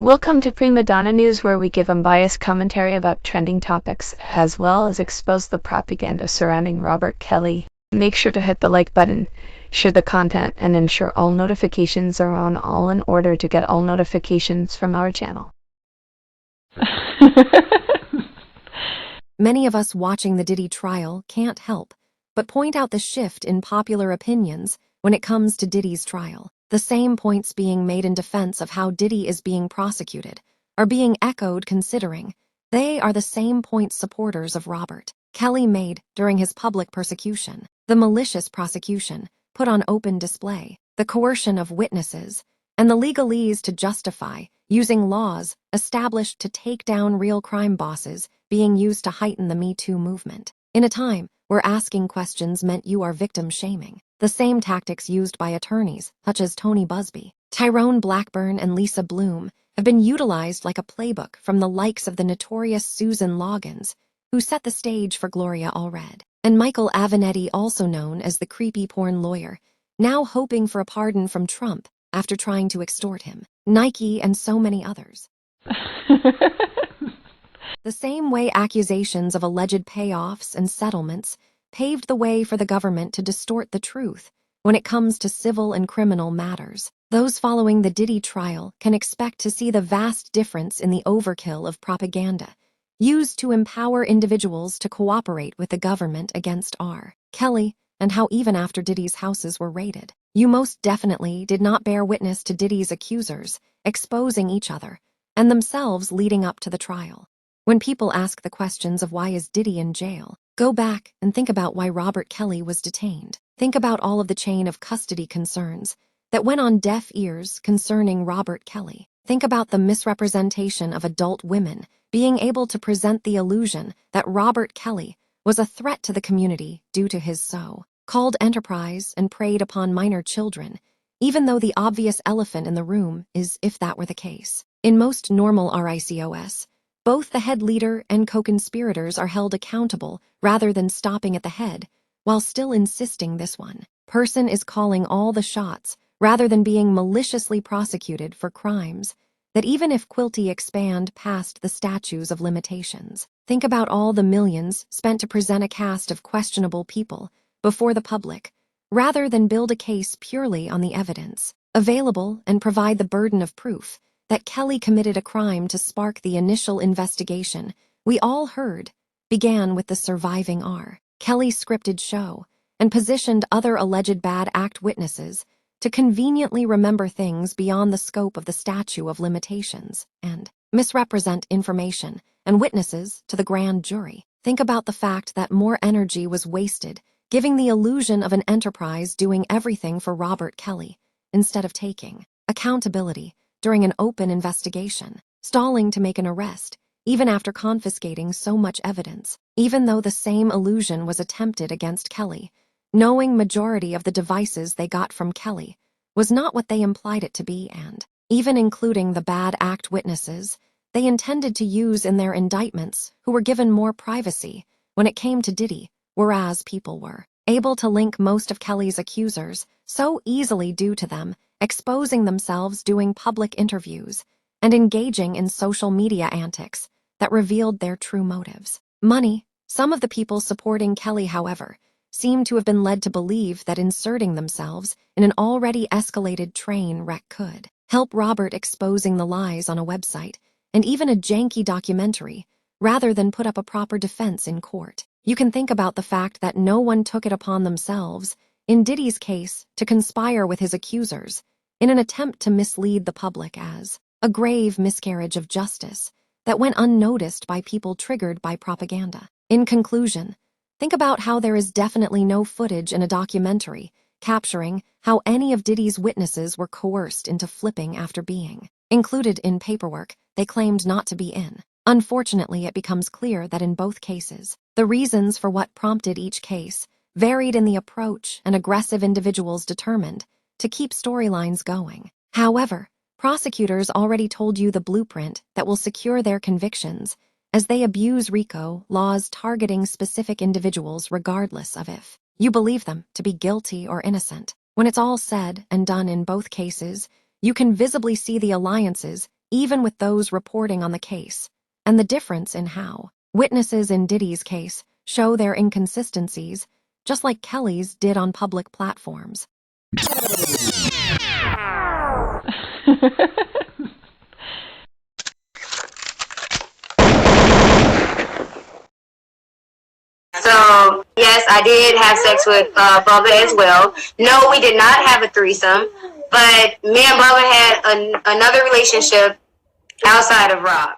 Welcome to Prima Donna News, where we give unbiased commentary about trending topics, as well as expose the propaganda surrounding Robert Kelly. Make sure to hit the like button, share the content, and ensure all notifications are on all in order to get all notifications from our channel. Many of us watching the Diddy trial can't help but point out the shift in popular opinions when it comes to Diddy's trial. The same points being made in defense of how Diddy is being prosecuted are being echoed, considering they are the same points supporters of Robert Kelly made during his public persecution. The malicious prosecution put on open display, the coercion of witnesses, and the legalese to justify using laws established to take down real crime bosses being used to heighten the Me Too movement. In a time where asking questions meant you are victim shaming, the same tactics used by attorneys such as Tony Busby, Tyrone Blackburn, and Lisa Bloom have been utilized like a playbook from the likes of the notorious Susan Loggins, who set the stage for Gloria Allred, and Michael Avenatti, also known as the creepy porn lawyer, now hoping for a pardon from Trump after trying to extort him, Nike, and so many others. The same way accusations of alleged payoffs and settlements paved the way for the government to distort the truth when it comes to civil and criminal matters. Those following the Diddy trial can expect to see the vast difference in the overkill of propaganda used to empower individuals to cooperate with the government against R. Kelly, and how even after Diddy's houses were raided, you most definitely did not bear witness to Diddy's accusers exposing each other and themselves leading up to the trial. When people ask the questions of why is Diddy in jail, go back and think about why Robert Kelly was detained. Think about all of the chain of custody concerns that went on deaf ears concerning Robert Kelly. Think about the misrepresentation of adult women being able to present the illusion that Robert Kelly was a threat to the community due to his so-called enterprise and preyed upon minor children, even though the obvious elephant in the room is if that were the case. In most normal RICOs, both the head leader and co-conspirators are held accountable rather than stopping at the head, while still insisting this one person is calling all the shots rather than being maliciously prosecuted for crimes that, even if guilty, expand past the statutes of limitations. Think about all the millions spent to present a cast of questionable people before the public, rather than build a case purely on the evidence available and provide the burden of proof that Kelly committed a crime to spark the initial investigation we all heard began with the surviving R. Kelly scripted show and positioned other alleged bad act witnesses to conveniently remember things beyond the scope of the statute of limitations and misrepresent information and witnesses to the grand jury. Think about the fact that more energy was wasted giving the illusion of an enterprise doing everything for Robert Kelly instead of taking accountability during an open investigation, stalling to make an arrest, even after confiscating so much evidence, even though the same illusion was attempted against Kelly, knowing majority of the devices they got from Kelly was not what they implied it to be, and even including the bad act witnesses they intended to use in their indictments who were given more privacy when it came to Diddy, whereas people were able to link most of Kelly's accusers so easily due to them exposing themselves doing public interviews and engaging in social media antics that revealed their true motives. Money. Some of the people supporting Kelly, however, seem to have been led to believe that inserting themselves in an already escalated train wreck could help Robert exposing the lies on a website and even a janky documentary rather than put up a proper defense in court. You can think about the fact that no one took it upon themselves in Diddy's case to conspire with his accusers in an attempt to mislead the public as a grave miscarriage of justice that went unnoticed by people triggered by propaganda. In conclusion, think about how there is definitely no footage in a documentary capturing how any of Diddy's witnesses were coerced into flipping after being included in paperwork they claimed not to be in. Unfortunately, it becomes clear that in both cases, the reasons for what prompted each case varied in the approach and aggressive individuals determined to keep storylines going. However, prosecutors already told you the blueprint that will secure their convictions as they abuse RICO laws targeting specific individuals regardless of if you believe them to be guilty or innocent. When it's all said and done in both cases, you can visibly see the alliances even with those reporting on the case, and the difference in how. Witnesses in Diddy's case show their inconsistencies, just like Kelly's did on public platforms. So, yes, I did have sex with Bubba as well. No, we did not have a threesome, but me and Bubba had another relationship outside of Rob.